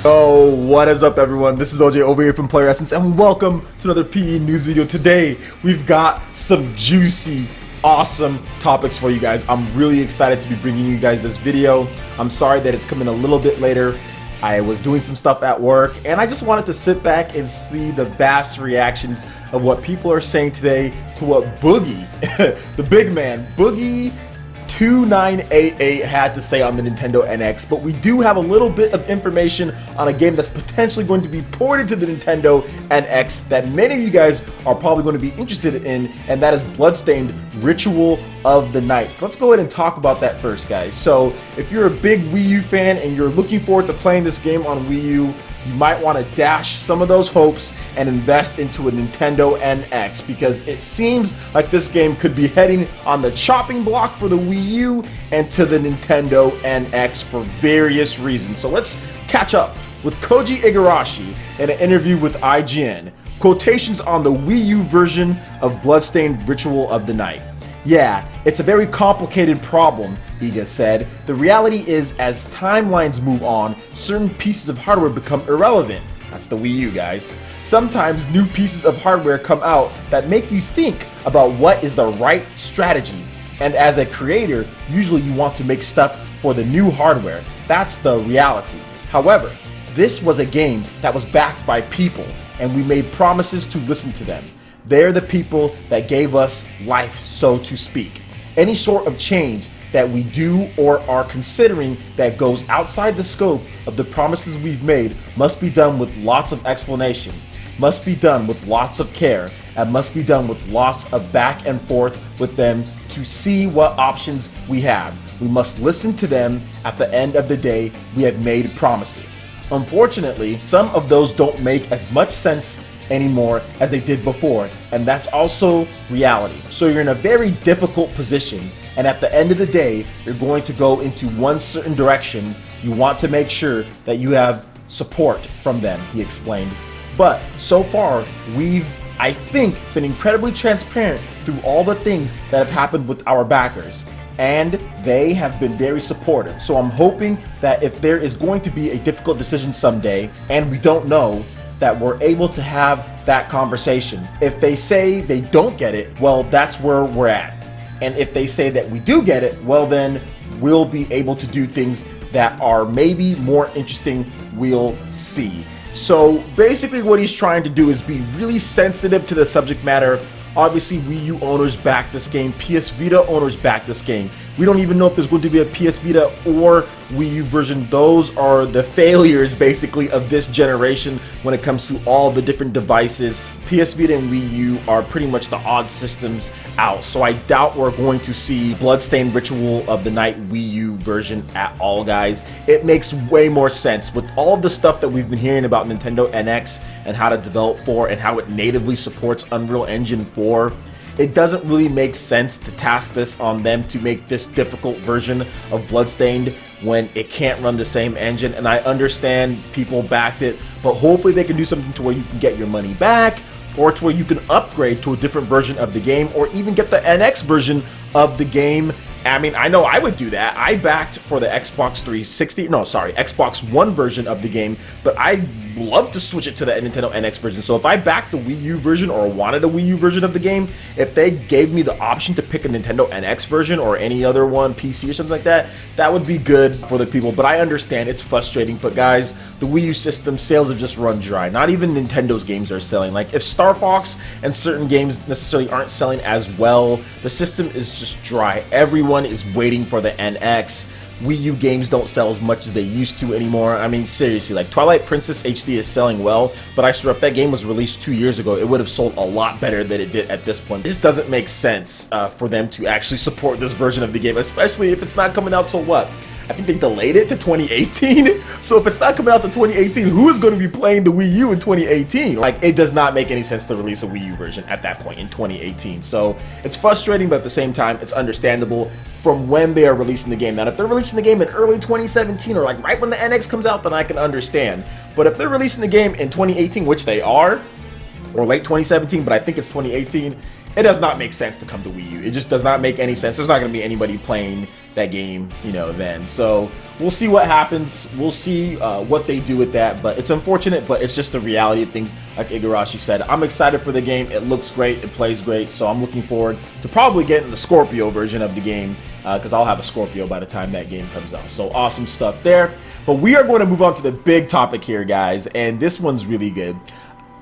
Oh, what is up everyone? This is OJ over here from PlayerEssence and welcome to another PE news video. Today, we've got some juicy, awesome topics for you guys. I'm really excited to be bringing you guys this video. I'm sorry that it's coming a little bit later. I was doing some stuff at work and I just wanted to sit back and see the vast reactions of what people are saying today to what Boogie, the big man, Boogie2988 had to say on the Nintendo NX, but we do have a little bit of information on a game that's potentially going to be ported to the Nintendo NX that many of you guys are probably going to be interested in, and that is Bloodstained Ritual of the Night. So let's go ahead and talk about that first, guys. So if you're a big Wii U fan and you're looking forward to playing this game on Wii U, you might want to dash some of those hopes and invest into a Nintendo NX, because it seems like this game could be heading on the chopping block for the Wii U and to the Nintendo NX for various reasons. So let's catch up with Koji Igarashi in an interview with IGN. Quotations on the Wii U version of Bloodstained Ritual of the Night. Yeah, it's a very complicated problem, Iga said. The reality is, as timelines move on, certain pieces of hardware become irrelevant. That's the Wii U, guys. Sometimes new pieces of hardware come out that make you think about what is the right strategy. And as a creator, usually you want to make stuff for the new hardware. That's the reality. However, this was a game that was backed by people, and we made promises to listen to them. They're the people that gave us life, so to speak. Any sort of change that we do or are considering that goes outside the scope of the promises we've made must be done with lots of explanation, must be done with lots of care, and must be done with lots of back and forth with them to see what options we have. We must listen to them. At the end of the day, we have made promises. Unfortunately, some of those don't make as much sense anymore as they did before, and that's also reality. So you're in a very difficult position, and at the end of the day, you're going to go into one certain direction. You want to make sure that you have support from them, he explained. But so far, we've, I think, been incredibly transparent through all the things that have happened with our backers, and they have been very supportive. So I'm hoping that if there is going to be a difficult decision someday, and we don't know, that we're able to have that conversation. If they say they don't get it, well, that's where we're at. And if they say that we do get it, well, then we'll be able to do things that are maybe more interesting. We'll see. So basically what he's trying to do is be really sensitive to the subject matter. Obviously, Wii U owners back this game, PS Vita owners back this game. We don't even know if there's going to be a PS Vita or Wii U version. Those are the failures, basically, of this generation when it comes to all the different devices. PS Vita and Wii U are pretty much the odd systems out, so I doubt we're going to see Bloodstained Ritual of the Night Wii U version at all, guys. It makes way more sense with all of the stuff that we've been hearing about Nintendo NX and how to develop for and how it natively supports Unreal Engine 4. It doesn't really make sense to task this on them to make this difficult version of Bloodstained when it can't run the same engine. And I understand people backed it, but hopefully they can do something to where you can get your money back, or to where you can upgrade to a different version of the game, or even get the NX version of the game. I mean, I know I would do that. I backed for the Xbox One version of the game, but I'd love to switch it to the Nintendo NX version. So if I backed the Wii U version or wanted a Wii U version of the game, if they gave me the option to pick a Nintendo NX version or any other one, PC or something like that, that would be good for the people. But I understand it's frustrating. But guys, the Wii U system sales have just run dry. Not even Nintendo's games are selling. Like if Star Fox and certain games necessarily aren't selling as well, the system is just dry. Everyone is waiting for the NX. Wii U games don't sell as much as they used to anymore. I mean, seriously, like Twilight Princess HD is selling well, but I swear if that game was released 2 years ago, it would have sold a lot better than it did at this point. It just doesn't make sense for them to actually support this version of the game, especially if it's not coming out till what? I think they delayed it to 2018. So if it's not coming out to 2018, who is going to be playing the Wii U in 2018? Like, it does not make any sense to release a Wii U version at that point in 2018. So it's frustrating, but at the same time, it's understandable from when they are releasing the game. Now, if they're releasing the game in early 2017 or like right when the NX comes out, then I can understand. But if they're releasing the game in 2018, which they are, or late 2017, but I think it's 2018, it does not make sense to come to Wii U. It just does not make any sense. There's not going to be anybody playing that game, you know, then. So we'll see what happens. We'll see what they do with that, but it's unfortunate, but it's just the reality of things. Like Igarashi said, I'm excited for the game. It looks great. It plays great. So I'm looking forward to probably getting the Scorpio version of the game, because I'll have a Scorpio by the time that game comes out. So awesome stuff there. But we are going to move on to the big topic here, guys, and this one's really good.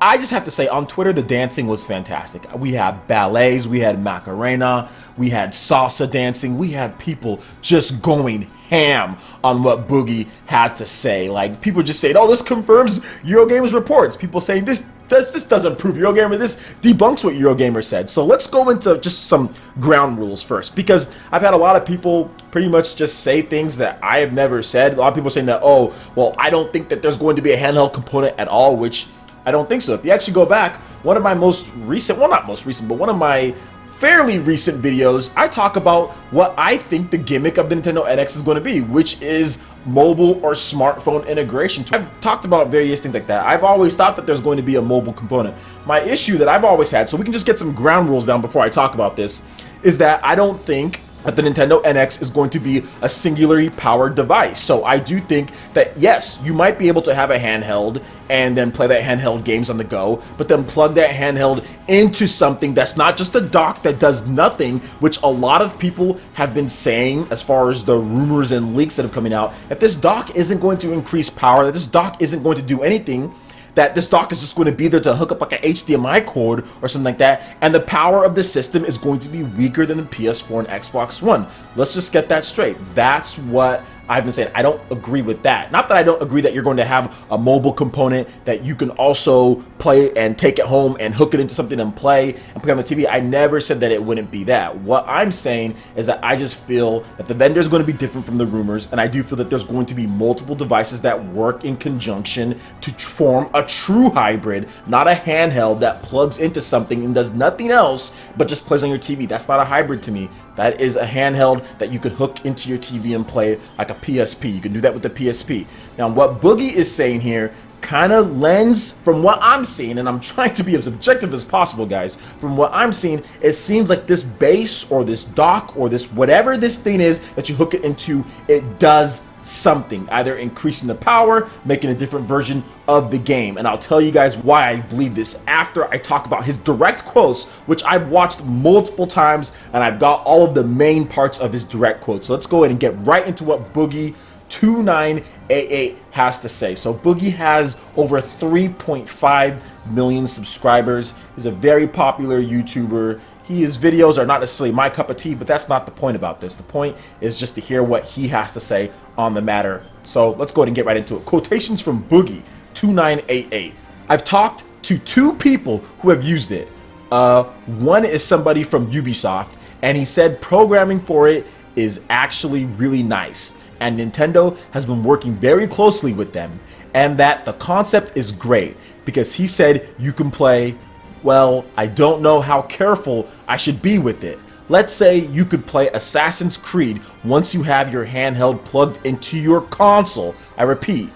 I just have to say, on Twitter, the dancing was fantastic. We had ballets, we had Macarena, we had salsa dancing, we had people just going ham on what Boogie had to say. Like, people just saying, oh, this confirms Eurogamer's reports. People saying this doesn't prove Eurogamer, this debunks what Eurogamer said. So let's go into just some ground rules first, because I've had a lot of people pretty much just say things that I have never said. A lot of people saying that, oh, well, I don't think that there's going to be a handheld component at all, which I don't think so. If you actually go back, one of my most recent, well, not most recent, but one of my fairly recent videos, I talk about what I think the gimmick of the Nintendo NX is going to be, which is mobile or smartphone integration. I've talked about various things like that. I've always thought that there's going to be a mobile component. My issue that I've always had, so we can just get some ground rules down before I talk about this, is that I don't think that the Nintendo NX is going to be a singularly powered device. So I do think that, yes, you might be able to have a handheld and then play that handheld games on the go, but then plug that handheld into something that's not just a dock that does nothing, which a lot of people have been saying as far as the rumors and leaks that have coming out, that this dock isn't going to increase power, that this dock isn't going to do anything, that this dock is just going to be there to hook up like an HDMI cord or something like that, and the power of the system is going to be weaker than the PS4 and Xbox One. Let's just get that straight. That's what I've been saying. I don't agree with that. Not that I don't agree that you're going to have a mobile component that you can also play and take it home and hook it into something and play on the TV. I never said that it wouldn't be that. What I'm saying is that I just feel that the vendor is going to be different from the rumors, and I do feel that there's going to be multiple devices that work in conjunction to form a true hybrid, not a handheld that plugs into something and does nothing else but just plays on your TV. That's not a hybrid to me. That is a handheld that you could hook into your TV and play like a PSP. You can do that with the PSP. Now, what Boogie is saying here kind of lends, from what I'm seeing, and I'm trying to be as objective as possible, guys, from what I'm seeing, it seems like this base or this dock or this whatever this thing is that you hook it into, it does something, either increasing the power, making a different version of the game. And I'll tell you guys why I believe this after I talk about his direct quotes, which I've watched multiple times, and I've got all of the main parts of his direct quotes. So let's go ahead and get right into what Boogie2988 has to say. So Boogie has over 3.5 million subscribers. He's a very popular YouTuber. His videos are not necessarily my cup of tea, but that's not the point about this. The point is just to hear what he has to say on the matter. So let's go ahead and get right into it. Quotations from Boogie2988. I've talked to 2 people who have used it. One is somebody from Ubisoft, and he said programming for it is actually really nice, and Nintendo has been working very closely with them, and that the concept is great because he said you can play. Well, I don't know how careful I should be with it. Let's say you could play Assassin's Creed once you have your handheld plugged into your console. I repeat,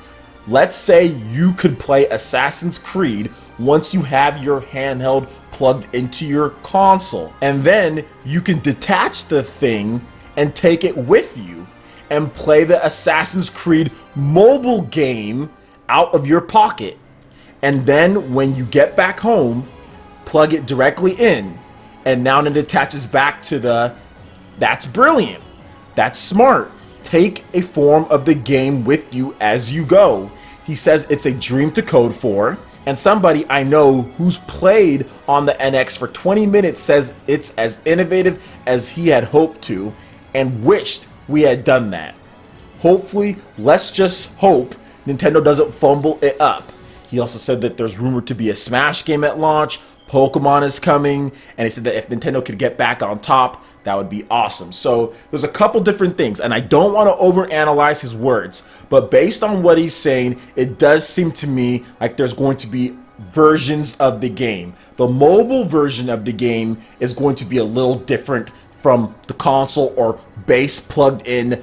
let's say you could play Assassin's Creed once you have your handheld plugged into your console. And then you can detach the thing and take it with you and play the Assassin's Creed mobile game out of your pocket. And then when you get back home, plug it directly in, and now it attaches back to the. That's brilliant. That's smart. Take a form of the game with you as you go. He says it's a dream to code for, and somebody I know who's played on the NX for 20 minutes says it's as innovative as he had hoped to and wished we had done that. Hopefully, let's just hope Nintendo doesn't fumble it up. He also said that there's rumored to be a Smash game at launch. Pokemon is coming, and he said that if Nintendo could get back on top, that would be awesome. So there's a couple different things, and I don't want to overanalyze his words, but based on what he's saying, it does seem to me like there's going to be versions of the game. The mobile version of the game is going to be a little different from the console or base plugged in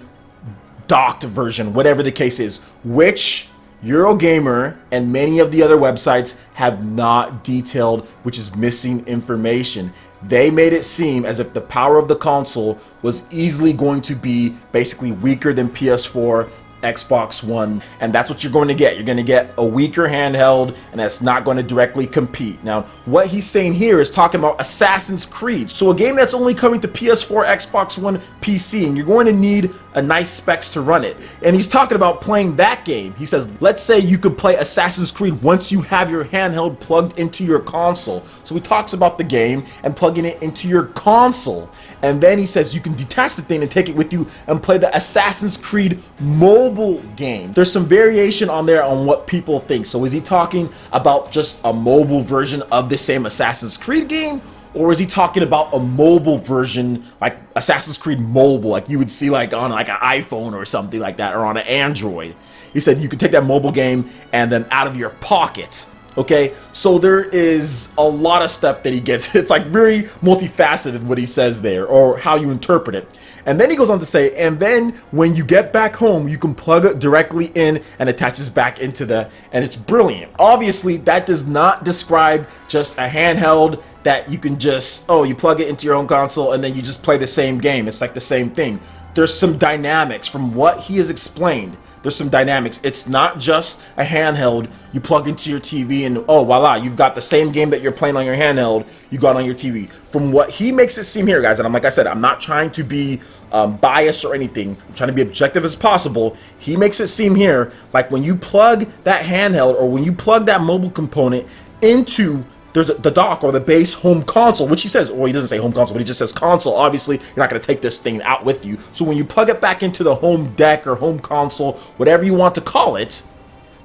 docked version, whatever the case is, which Eurogamer and many of the other websites have not detailed, which is missing information. they made it seem as if the power of the console was easily going to be basically weaker than PS4, Xbox One, and that's what you're going to get. You're going to get a weaker handheld, and that's not going to directly compete. Now, what he's saying here is talking about Assassin's Creed, so a game that's only coming to PS4, Xbox One, PC, and you're going to need a nice specs to run it. And he's talking about playing that game. He says, let's say you could play Assassin's Creed once you have your handheld plugged into your console. So he talks about the game and plugging it into your console. And then he says you can detach the thing and take it with you and play the Assassin's Creed mobile game. There's some variation on there on what people think. So is he talking about just a mobile version of the same Assassin's Creed game? Or is he talking about a mobile version, like Assassin's Creed Mobile, like you would see like on like an iPhone or something like that, or on an Android? He said you could take that mobile game and then out of your pocket. Okay, so there is a lot of stuff that he gets. It's like very multifaceted what he says there, or how you interpret it. And then he goes on to say, and then when you get back home, you can plug it directly in and attaches back into the, and it's brilliant. Obviously, that does not describe just a handheld that you can just, oh, you plug it into your own console and then you just play the same game. It's like the same thing. There's some dynamics from what he has explained. There's some dynamics. It's not just a handheld you plug into your TV and oh voila, you've got the same game that you're playing on your handheld, you got on your TV. From what he makes it seem here, guys, and like I said, I'm not trying to be biased or anything. I'm trying to be objective as possible. He makes it seem here like when you plug that handheld or when you plug that mobile component into the dock or the base home console, which he says, well, he doesn't say home console, but he just says console. Obviously, you're not going to take this thing out with you. So when you plug it back into the home deck or home console, whatever you want to call it,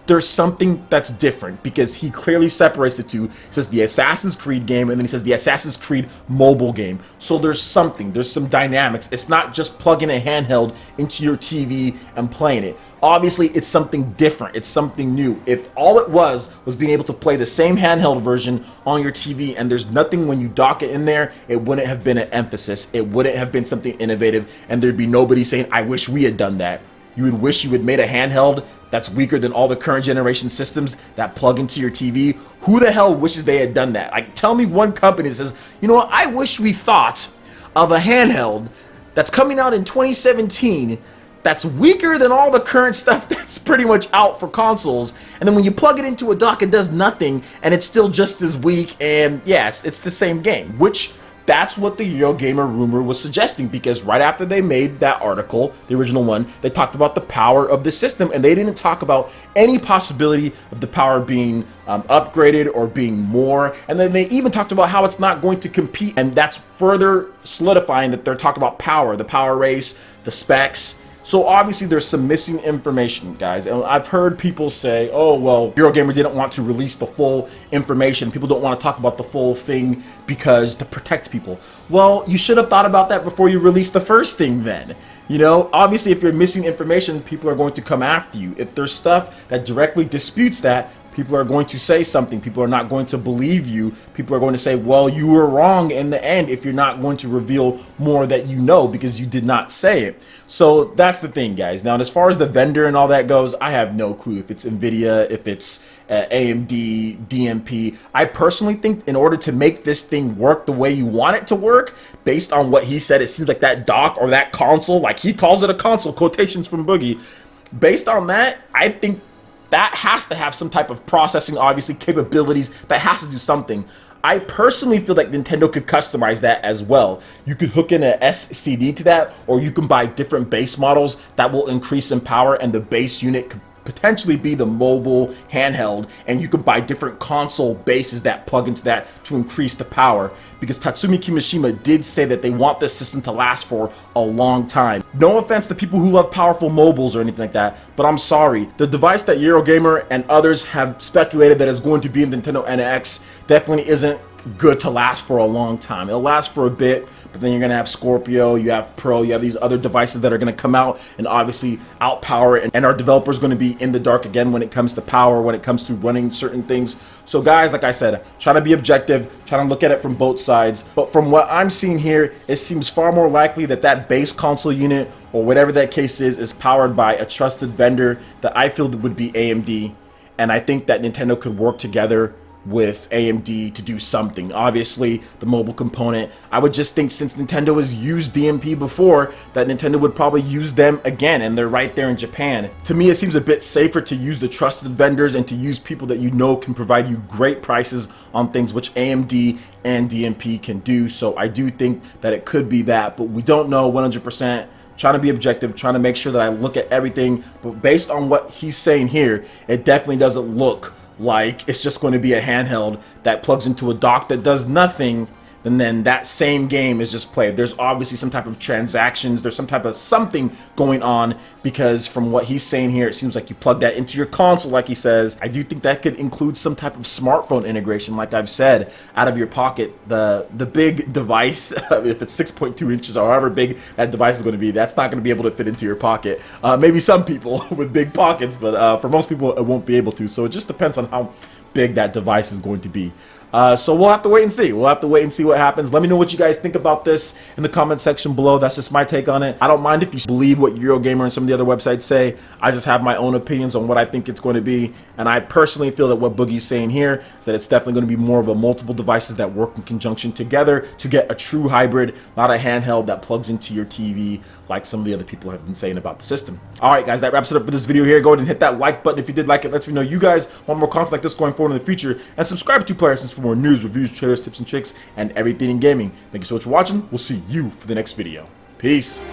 there's something that's different because he clearly separates the two. He says the Assassin's Creed game and then he says the Assassin's Creed mobile game. So there's something, there's some dynamics. It's not just plugging a handheld into your TV and playing it. Obviously, it's something different. It's something new. If all it was being able to play the same handheld version on your TV and there's nothing when you dock it in there, it wouldn't have been an emphasis. It wouldn't have been something innovative and there'd be nobody saying, I wish we had done that. You would wish you had made a handheld that's weaker than all the current generation systems that plug into your TV. Who the hell wishes they had done that? Like, tell me one company that says, you know what, I wish we thought of a handheld that's coming out in 2017 that's weaker than all the current stuff that's pretty much out for consoles, and then when you plug it into a dock it does nothing and it's still just as weak, and yes, it's the same game, which that's what the Eurogamer rumor was suggesting, because right after they made that article, the original one, they talked about the power of the system and they didn't talk about any possibility of the power being upgraded or being more. And then they even talked about how it's not going to compete, and that's further solidifying that they're talking about power, the power race, the specs. So obviously there's some missing information, guys. And I've heard people say, oh, well, Eurogamer didn't want to release the full information. People don't want to talk about the full thing because to protect people. Well, you should have thought about that before you released the first thing then. You know, obviously if you're missing information, people are going to come after you. If there's stuff that directly disputes that, people are going to say something. People are not going to believe you. People are going to say, well, you were wrong in the end if you're not going to reveal more that you know because you did not say it. So that's the thing, guys. Now, as far as the vendor and all that goes, I have no clue if it's NVIDIA, if it's AMD, DMP. I personally think in order to make this thing work the way you want it to work, based on what he said, it seems like that dock or that console, like he calls it a console, quotations from Boogie. Based on that, I think that has to have some type of processing, obviously, capabilities. That has to do something. I personally feel like Nintendo could customize that as well. You could hook in a SCD to that, or you can buy different base models that will increase in power, and the base unit could potentially be the mobile handheld, and you could buy different console bases that plug into that to increase the power, because Tatsumi Kimishima did say that they want this system to last for a long time. No offense to people who love powerful mobiles or anything like that, but I'm sorry, the device that Eurogamer and others have speculated that is going to be in Nintendo NX definitely isn't good to last for a long time. It'll last for a bit, but then you're gonna have Scorpio, you have Pro, you have these other devices that are gonna come out and obviously outpower it, and our developers gonna be in the dark again when it comes to power, when it comes to running certain things. So guys, like I said, trying to be objective, trying to look at it from both sides, but from what I'm seeing here, it seems far more likely that that base console unit or whatever that case is powered by a trusted vendor that I feel that would be AMD, and I think that Nintendo could work together with AMD to do something. Obviously, the mobile component, I would just think since Nintendo has used DMP before, that Nintendo would probably use them again, and they're right there in Japan. To me, it seems a bit safer to use the trusted vendors and to use people that you know can provide you great prices on things, which AMD and DMP can do. So I do think that it could be that, but we don't know 100%. Trying to be objective, trying to make sure that I look at everything, but based on what he's saying here, it definitely doesn't look like it's just going to be a handheld that plugs into a dock that does nothing, and then that same game is just played. There's obviously some type of transactions, there's some type of something going on, because from what he's saying here, it seems like you plug that into your console, like he says. I do think that could include some type of smartphone integration, like I've said, out of your pocket. The big device, if it's 6.2 inches or however big that device is going to be, that's not going to be able to fit into your pocket. Maybe some people with big pockets, but for most people it won't be able to. So it just depends on how big that device is going to be. So we'll have to wait and see. We'll have to wait and see what happens. Let me know what you guys think about this in the comment section below. That's just my take on it. I don't mind if you believe what Eurogamer and some of the other websites say. I just have my own opinions on what I think it's going to be. And I personally feel that what Boogie's saying here is that it's definitely going to be more of a multiple devices that work in conjunction together to get a true hybrid, not a handheld that plugs into your TV like some of the other people have been saying about the system. All right, guys, that wraps it up for this video here. Go ahead and hit that like button if you did like it. Lets me know you guys want more content like this going forward in the future. And subscribe to PlayerEssence for more news, reviews, trailers, tips, and tricks, and everything in gaming. Thank you so much for watching. We'll see you for the next video. Peace.